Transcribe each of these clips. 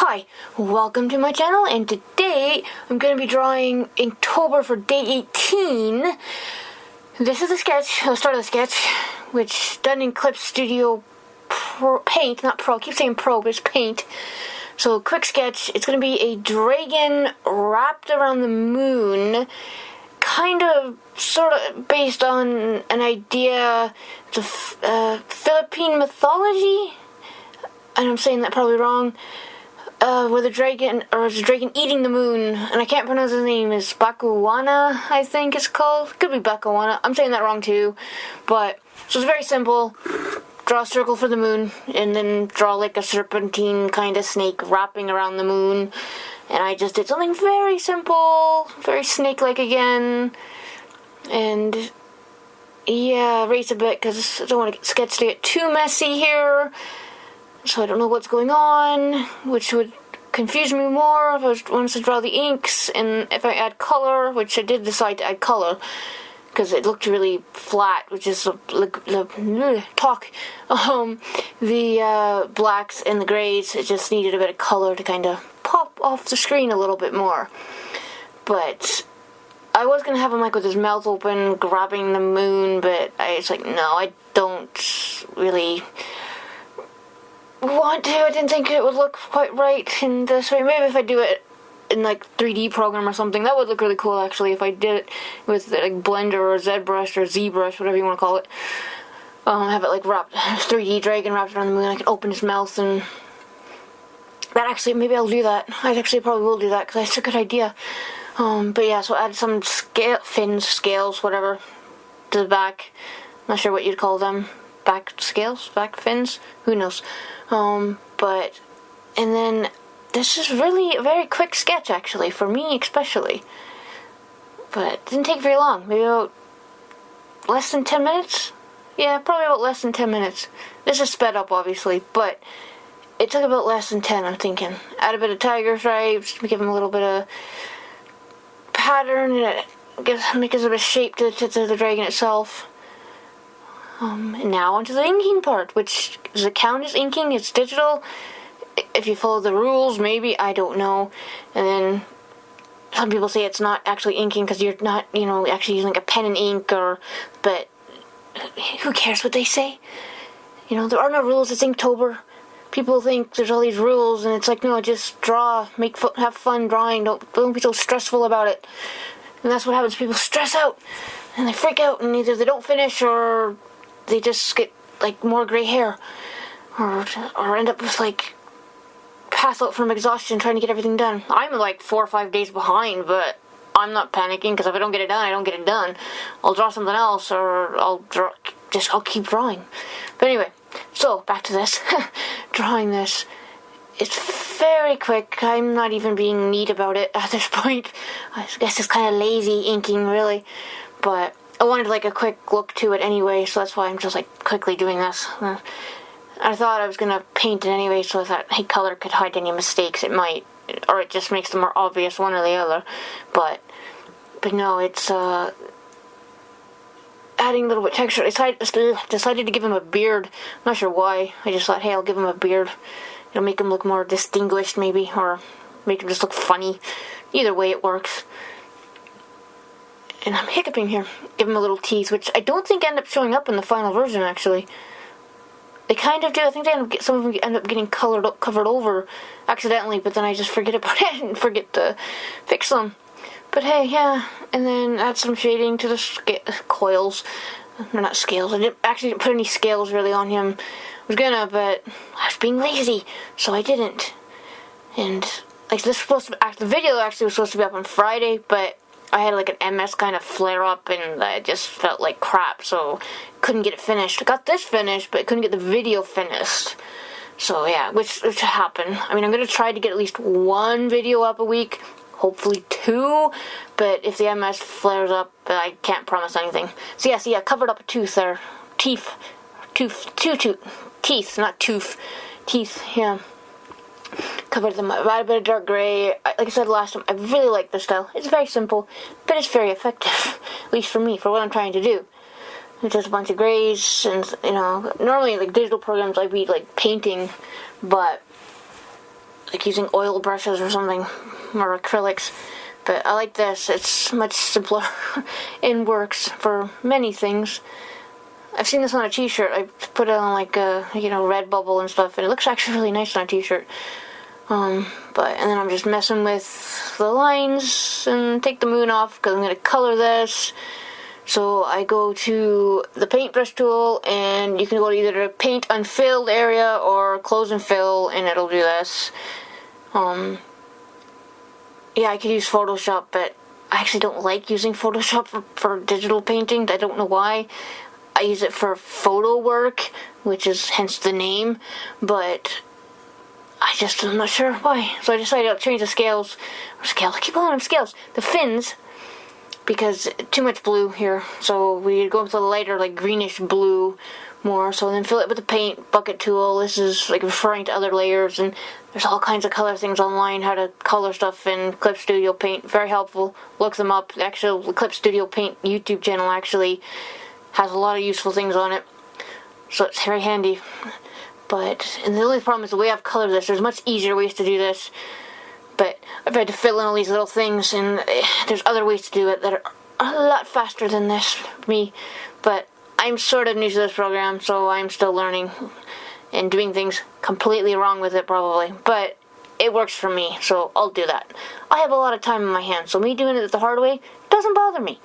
Hi, welcome to my channel, and today I'm going to be drawing Inktober for day 18. This is a sketch, the start of the sketch, which done in Clip Studio Paint, not Pro, I keep saying Pro, but it's Paint. So, quick sketch, it's going to be a dragon wrapped around the moon, kind of, sort of based on an idea of Philippine mythology, and I'm saying that probably wrong. With a dragon, or is a dragon eating the moon, and I can't pronounce his name, is Bakuwana, I think it's called. Could be Bakuwana, I'm saying that wrong too, but, so it's very simple. Draw a circle for the moon, and then draw like a serpentine kind of snake wrapping around the moon, and I just did something very simple, very snake-like again, and, yeah, erase a bit, because I don't want to sketch to get too messy here. So I don't know what's going on, which would confuse me more if I wanted to draw the inks, and if I add color, which I did decide to add color, because it looked really flat, which is the blacks and the grays, it just needed a bit of color to kind of pop off the screen a little bit more. But I was going to have him like with his mouth open, grabbing the moon, but it's like, no, I don't really want to. I didn't think it would look quite right in this way. Maybe if I do it in like 3D program or something, that would look really cool actually, if I did it with like Blender or ZBrush or ZBrush, whatever you want to call it. Have it like wrapped, 3D dragon wrapped around the moon. I can open his mouth, and that actually, maybe I'll do that. I actually probably will do that, because it's a good idea. But yeah, so add some scales, whatever, to the back. Not sure what you'd call them. Back scales? Back fins? Who knows? But, and then, this is really a very quick sketch, actually, for me especially. But it didn't take very long, maybe about less than 10 minutes? Yeah, probably about less than 10 minutes. This is sped up, obviously, but it took about less than 10, I'm thinking. Add a bit of tiger stripes, give him a little bit of pattern, and it makes a bit of shape to the dragon itself. And now onto the inking part, which, does it count as inking? It's digital. If you follow the rules, maybe, I don't know. And then some people say it's not actually inking because you're not, actually using a pen and ink, but who cares what they say? There are no rules, it's Inktober. People think there's all these rules, and it's like, no, just draw, have fun drawing, don't be so stressful about it. And that's what happens, people stress out, and they freak out, and either they don't finish, or they just get, like, more gray hair, or end up with, like, pass out from exhaustion trying to get everything done. I'm, like, 4 or 5 days behind, but I'm not panicking, because if I don't get it done, I don't get it done. I'll draw something else, or I'll keep drawing. But anyway, so, back to this. Drawing this. It's very quick. I'm not even being neat about it at this point. I guess it's kind of lazy inking, really, but I wanted like a quick look to it anyway, so that's why I'm just like quickly doing this. I thought I was gonna paint it anyway, so I thought, hey, color could hide any mistakes. It might, or it just makes them more obvious, one or the other. But no, it's adding a little bit of texture. I decided to give him a beard. I'm not sure why. I just thought, hey, I'll give him a beard. It'll make him look more distinguished, maybe, or make him just look funny. Either way, it works. And I'm hiccuping here. Give him a little teeth, which I don't think end up showing up in the final version, actually. They kind of do. I think some of them end up getting covered over accidentally, but then I just forget about it and forget to fix them. But hey, yeah. And then add some shading to the coils. They're not scales. I didn't put any scales really on him. I was gonna, but I was being lazy, so I didn't. And like this was supposed to the video actually was supposed to be up on Friday, but I had like an MS kind of flare up, and I just felt like crap, so couldn't get it finished. I got this finished, but couldn't get the video finished. So yeah, which happened. I mean, I'm gonna try to get at least one video up a week, hopefully 2. But if the MS flares up, I can't promise anything. So yeah, see, I covered up a tooth there, teeth, not tooth, teeth. Yeah. Covered them, add a bit of dark gray. Like I said last time, I really like this style. It's very simple, but it's very effective. At least for me, for what I'm trying to do. It's just a bunch of grays, and, normally, like, digital programs, I'd be, like, painting, but like using oil brushes or something, or acrylics. But I like this. It's much simpler and works for many things. I've seen this on a t-shirt. I put it on like Redbubble and stuff, and it looks actually really nice on a t-shirt. And then I'm just messing with the lines and take the moon off because I'm going to color this. So I go to the paintbrush tool, and you can go to either the paint unfilled area or close and fill, and it'll do this. Yeah, I could use Photoshop, but I actually don't like using Photoshop for digital painting. I don't know why. I use it for photo work, which is hence the name, but I'm not sure why. So I decided I'll change the scales. I keep calling them scales. The fins, because too much blue here. So we go with the lighter, like greenish blue more. So then fill it with the paint bucket tool. This is like referring to other layers, and there's all kinds of color things online, how to color stuff in Clip Studio Paint. Very helpful. Look them up. The actual Clip Studio Paint YouTube channel actually has a lot of useful things on it. So it's very handy. And the only problem is the way I've colored this. There's much easier ways to do this, but I've had to fill in all these little things, and there's other ways to do it that are a lot faster than this for me. But I'm sort of new to this program, so I'm still learning and doing things completely wrong with it probably, but it works for me, so I'll do that. I have a lot of time in my hands, so me doing it the hard way doesn't bother me.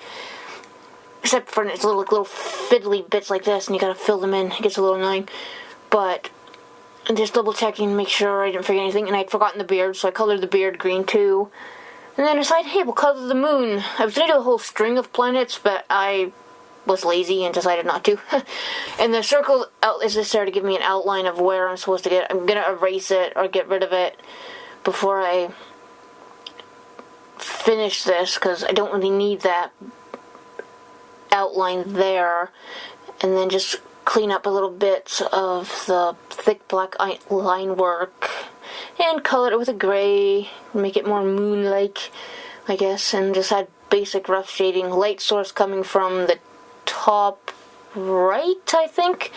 Except for it's little fiddly bits like this, and you gotta fill them in. It gets a little annoying. But I'm just double checking to make sure I didn't forget anything, and I'd forgotten the beard, so I colored the beard green too. And then I decided, hey, we'll color the moon. I was gonna do a whole string of planets, but I was lazy and decided not to. And the circle is just there to give me an outline of where I'm supposed to get. I'm gonna erase it or get rid of it before I finish this, because I don't really need that outline there. And then just clean up a little bit of the thick black line work and color it with a gray, make it more moon-like, I guess, and just add basic rough shading. Light source coming from the top right, I think.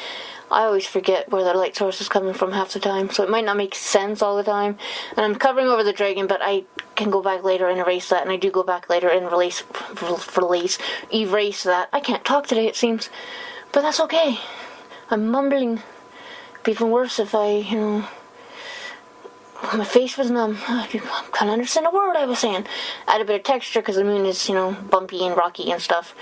I always forget where the light source is coming from half the time, so it might not make sense all the time. And I'm covering over the dragon, but I can go back later and erase that, and I do go back later and erase that. I can't talk today, it seems, but that's okay. I'm mumbling. It'd be even worse if my face was numb. I can't understand a word I was saying. Add a bit of texture because the moon is, bumpy and rocky and stuff.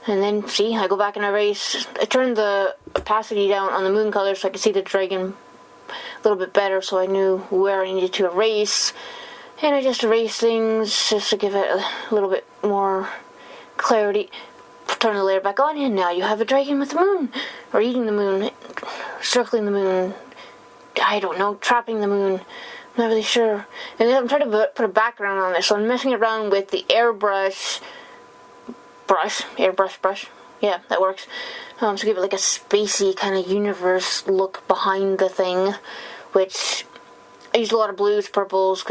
And then, see, I go back and erase. I turned the opacity down on the moon color so I could see the dragon a little bit better, so I knew where I needed to erase. And I just erase things just to give it a little bit more clarity. Turn the layer back on, and now you have a dragon with the moon. Or eating the moon. Circling the moon. I don't know, trapping the moon. I'm not really sure. And then I'm trying to put a background on this, so I'm messing around with the airbrush brush. Yeah, that works. So give it like a spacey kind of universe look behind the thing, which I used a lot of blues, purples,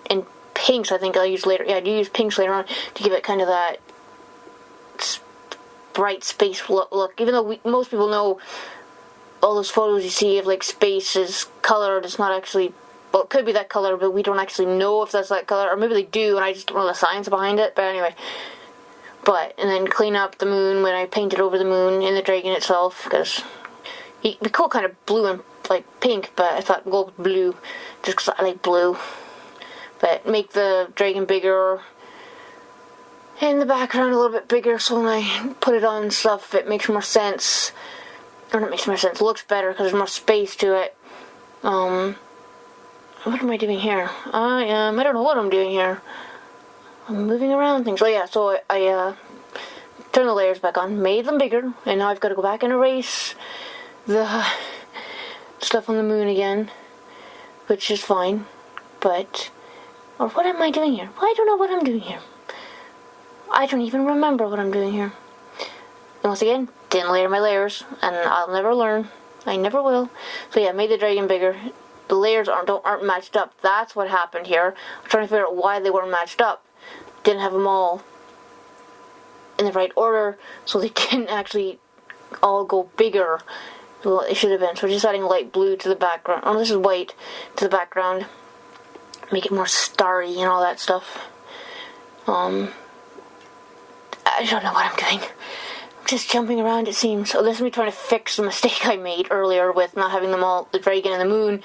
and pinks I think I'll use later. Yeah, I do use pinks later on to give it kind of that bright space look. Even though most people know all those photos you see of like space is colored, it's not actually, well, it could be that color, but we don't actually know if that's that color, or maybe they do and I just don't know the science behind it. But anyway, and then clean up the moon when I painted over the moon and the dragon itself, because it'd be cool kind of blue and like pink, but I thought go with blue just because I like blue. But make the dragon bigger and the background a little bit bigger, so when I put it on stuff it makes more sense. Or not makes more sense, it looks better because there's more space to it. What am I doing here? I don't know what I'm doing here. I'm moving around things. So I turned the layers back on, made them bigger, and now I've got to go back and erase the stuff on the moon again, which is fine. Or what am I doing here? Well, I don't know what I'm doing here. I don't even remember what I'm doing here. And once again, didn't layer my layers, and I'll never learn. I never will. So yeah, made the dragon bigger. The layers aren't matched up. That's what happened here. I'm trying to figure out why they weren't matched up. Didn't have them all in the right order, so they didn't actually all go bigger. Well, it should have been. So we're just adding light blue to the background. Oh, this is white to the background. Make it more starry and all that stuff. I don't know what I'm doing. I'm just jumping around, it seems. So this is me trying to fix the mistake I made earlier with not having them all, the dragon and the moon,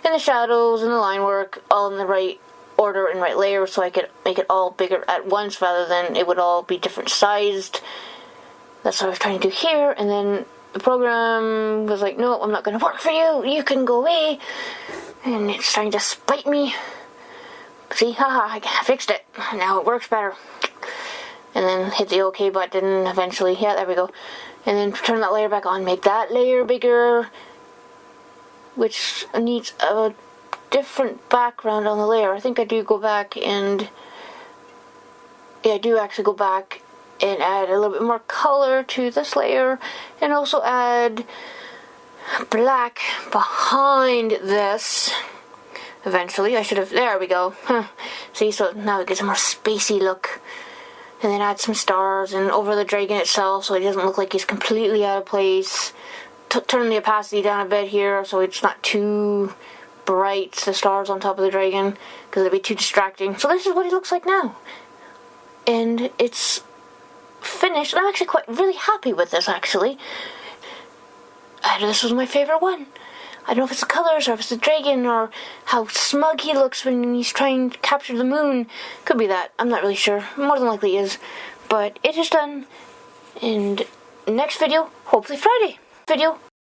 and the shadows and the line work all in the right order and right layer, so I could make it all bigger at once rather than it would all be different sized. That's what I was trying to do here, and then the program was like, no, I'm not going to work for you, you can go away, and it's trying to spite me. See, haha, I fixed it, now it works better. And then hit the OK button eventually, yeah, there we go. And then turn that layer back on, make that layer bigger, which needs a different background on the layer. I think I do go back and, yeah, I do actually go back and add a little bit more color to this layer, and also add black behind this. Eventually, I should have, there we go. See, so now it gets a more spacey look. And then add some stars and over the dragon itself so it doesn't look like he's completely out of place. Turn the opacity down a bit here so it's not too bright, the stars on top of the dragon, because it'd be too distracting. So this is what he looks like now. And it's finished, and I'm actually really happy with this, actually. This was my favorite one. I don't know if it's the colors, or if it's the dragon, or how smug he looks when he's trying to capture the moon. Could be that. I'm not really sure. More than likely is. But it is done. And next video, hopefully Friday.